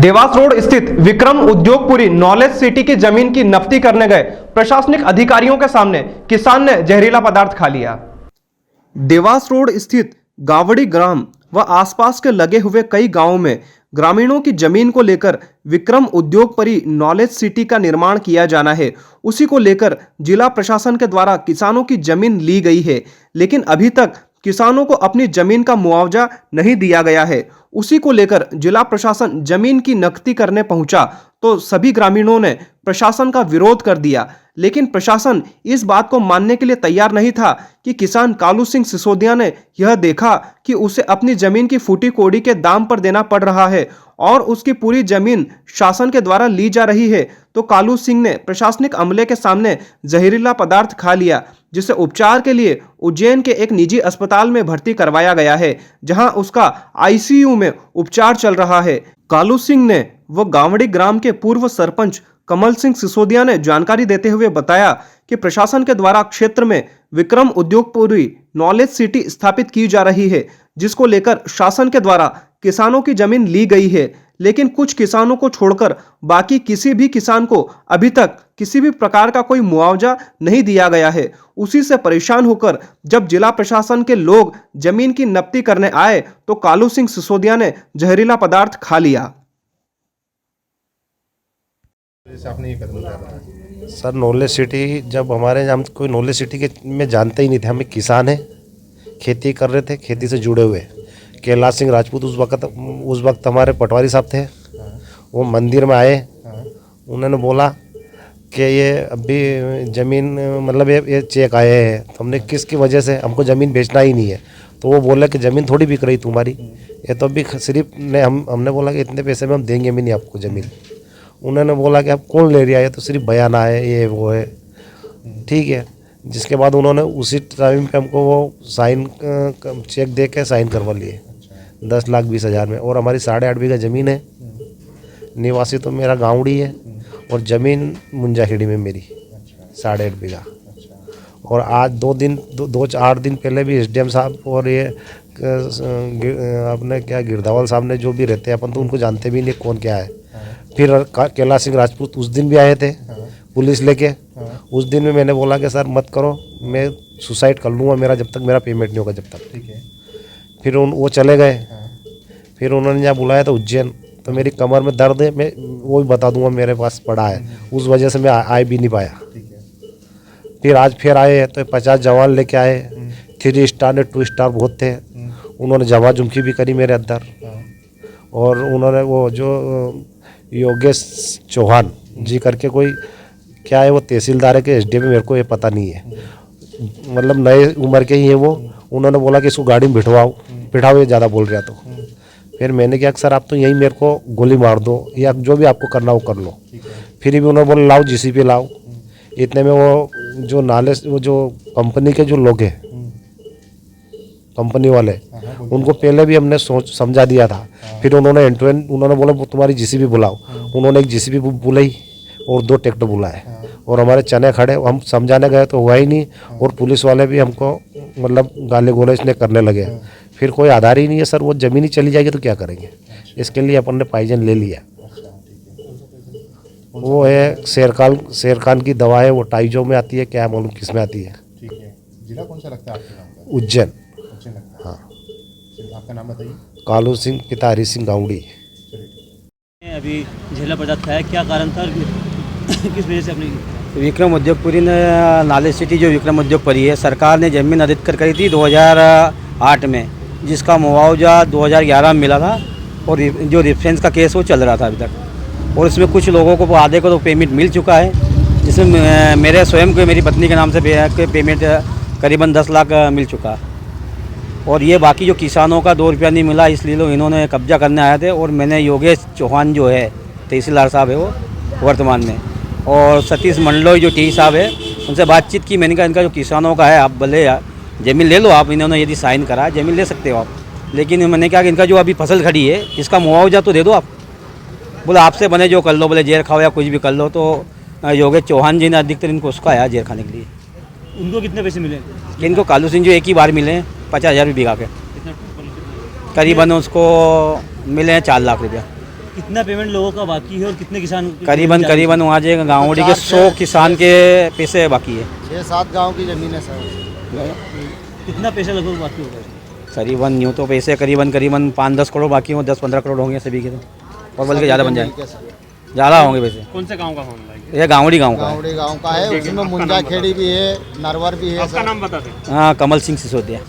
Dewas road स्थित Vikram उद्योगपुरी knowledge city की जमीन की नफ्ती करने गए प्रशासनिक अधिकारियों के सामने किसान ने जहरीला पदार्थ खा लिया। देवास रोड स्थित गावड़ी ग्राम व आसपास के लगे हुए कई गांवों में ग्रामीणों की जमीन को लेकर विक्रम उद्योगपुरी नॉलेज सिटी का निर्माण किया जाना है। उसी को लेकर जिला प्रशासन के द्वारा किसानों की जमीन ली गई है, लेकिन अभी तक किसानों को अपनी जमीन का मुआवजा नहीं दिया गया है। उसी को लेकर जिला प्रशासन जमीन की नक्ती करने पहुंचा तो सभी ग्रामीणों ने प्रशासन का विरोध कर दिया, लेकिन प्रशासन इस बात को मानने के लिए तैयार नहीं था कि किसान कालू सिंह सिसोदिया ने यह देखा कि उसे अपनी जमीन की फूटी कोड़ी के दाम पर देना पड़ रहा है और उसकी पूरी जमीन शासन के द्वारा ली जा रही है, तो कालू सिंह ने प्रशासनिक अमले के सामने जहरीला पदार्थ खा लिया, जिसे उपचार के लिए उज्जैन के एक निजी अस्पताल में भर्ती करवाया गया है, जहां उसका आईसीयू में उपचार चल रहा है। कालू सिंह ने व गावड़ी ग्राम के पूर्व सरपंच कमल सिंह सिसोदिया ने जानकारी देते हुए बताया कि प्रशासन के द्वारा क्षेत्र में विक्रम उद्योगपुरी नॉलेज सिटी स्थापित की जा रही है, जिसको लेकर शासन के द्वारा किसानों की जमीन ली गई है, लेकिन कुछ किसानों को छोड़कर बाकी किसी भी किसान को अभी तक किसी भी प्रकार का कोई मुआवजा नहीं दिया गया है। उसी से परेशान होकर जब जिला प्रशासन के लोग जमीन की नफ्ती करने आए तो कालू सिंह सिसोदिया ने जहरीला पदार्थ खा लिया। आपने ये कदम उठाया सर, नॉलेज सिटी जब हमारे हम कोई नॉलेज सिटी के में जानते ही नहीं थे। हम एक किसान हैं, खेती कर रहे थे, खेती से जुड़े हुए। कैलाश सिंह राजपूत उस वक्त हमारे पटवारी साहब थे। वो मंदिर में आए, उन्होंने बोला कि ये अभी ज़मीन मतलब ये चेक आए हैं। तो हमने किसकी वजह से, हमको ज़मीन बेचना ही नहीं है। तो वो बोले कि ज़मीन थोड़ी बिक रही तुम्हारी, ये तो अभी सिर्फ ने हमने बोला कि इतने पैसे में हम देंगे भी नहीं आपको ज़मीन। उन्होंने बोला कि आप कौन ले रहा है, तो सिर्फ बयान आए, ये वो है, ठीक है। जिसके बाद उन्होंने उसी टाइम पे हमको वो साइन चेक दे के साइन करवा लिए 10,20,000 में। और हमारी 8.5 बीघा ज़मीन है। निवासी तो मेरा गाँवड़ी है और ज़मीन मुंजाखेड़ी में मेरी 8.5 बीघा। और आज 2-4 दिन पहले भी एसडीएम साहब और ये अपने क्या गिरदावल साहब ने जो भी रहते हैं, अपन तो उनको जानते भी नहीं कौन क्या है। फिर कैलाश सिंह राजपूत उस दिन भी आए थे पुलिस लेके। उस दिन में मैंने बोला कि सर मत करो, मैं सुसाइड कर लूँगा मेरा जब तक मेरा पेमेंट नहीं होगा जब तक, ठीक है। फिर वो चले गए। फिर उन्होंने जहाँ बुलाया था उज्जैन, तो मेरी कमर में दर्द है, मैं वो भी बता दूंगा मेरे पास पड़ा है, उस वजह से मैं आ भी नहीं पाया। फिर आज फिर आए तो 50 जवान लेके आए। 3 स्टार ने 2 स्टार बहुत थे। उन्होंने जमा जुमकी भी करी मेरे अंदर। और उन्होंने वो जो योगेश चौहान जी करके कोई क्या है, वो तहसीलदार है कि एसडीएम, मेरे को ये पता नहीं है, मतलब नए उम्र के ही है वो। उन्होंने बोला कि इसको गाड़ी में बिठाओ, ये ज़्यादा बोल रहा। तो फिर मैंने क्या, सर आप तो यहीं मेरे को गोली मार दो या जो भी आपको करना वो कर लो। फिर भी उन्होंने बोला लाओ जीसीपी लाओ। इतने में वो जो वो जो कंपनी के जो लोग हैं, कंपनी वाले, उनको पहले भी हमने समझा दिया था। फिर उन्होंने उन्होंने बोला तुम्हारी जीसीबी बुलाओ। उन्होंने एक जीसीबी बुलाई और 2 ट्रैक्टर बुलाए और हमारे चने खड़े। हम समझाने गए तो हुआ ही नहीं। और पुलिस वाले भी हमको मतलब गाली गलौज ने करने लगे। फिर कोई आधार ही नहीं है सर, वो ज़मीन ही चली जाएगी तो क्या करेंगे। इसके लिए अपन ने पाइजन ले लिया। वो है शेरखान की दवा है, वो टाइजो में आती है, क्या मालूम किस में आती है। ठीक है। जिला कौन सा लगता है आपके नाम का? उज्जैन। हाँ, आपका नाम बताइए। कालू सिंह पिता हरी सिंह गाउड़ी। अभी जहरीला पदार्थ खाया, क्या कारण था और किस वजह से आपने? विक्रम उद्योगपुरी ने नॉलेज सिटी जो विक्रम उद्योगपुरी है, सरकार ने ज़मीन अधिग्रहण करी थी 2008 में, जिसका मुआवजा 2011 में मिला था। और जो रेफरेंस का केस वो चल रहा था अभी तक। और इसमें कुछ लोगों को आधे को तो पेमेंट मिल चुका है, जिसमें मेरे स्वयं को मेरी पत्नी के नाम से पेमेंट करीबन 10 लाख मिल चुका। और ये बाकी जो किसानों का 2 रुपया नहीं मिला, इसलिए लोग इन्होंने कब्जा करने आए थे। और मैंने योगेश चौहान जो है तहसीलदार साहब है वो वर्तमान में, और सतीश मंडलोई जो टी साहब है, उनसे बातचीत की। मैंने कहा इनका जो किसानों का है, आप भले ज़मीन ले लो आप। इन्होंने यदि साइन करा ज़मीन ले सकते हो आप, लेकिन मैंने कहा कि इनका जो अभी फसल खड़ी है इसका मुआवजा तो दे दो आप। बोले आपसे बने जो कर लो, बोले जेल खाओ या कुछ भी कर लो। तो योगेश चौहान जी ने अधिकतर इनको उसका आया जेल खाने के लिए। उनको कितने पैसे मिले? इनको कालू सिंह जो एक ही बार मिले 50,000 बीघा के, करीबन उसको मिले हैं 4 लाख रुपया। कितना पेमेंट लोगों का बाकी है और कितने किसान करीबन वहाँ जो गाँवड़ी के 100 किसान के पैसे बाकी है। 6-7 गांव की ज़मीन है सर। कितना पैसा लगभग बाकी होगा? करीबन यूँ तो पैसे करीबन 5-10 करोड़ बाकी हों, 10-15 करोड़ होंगे सभी के, तो और बल्कि ज़्यादा बन जाए, ज़्यादा होंगे पैसे। कौन से गांव का मामला है? ये गाँवड़ी गाँव का है। गांवड़ी गांव का है, उसमें मुंजा खेड़ी भी है, नरवर भी है। आपका नाम बता दें। हाँ, कमल सिंह सिसोदिया।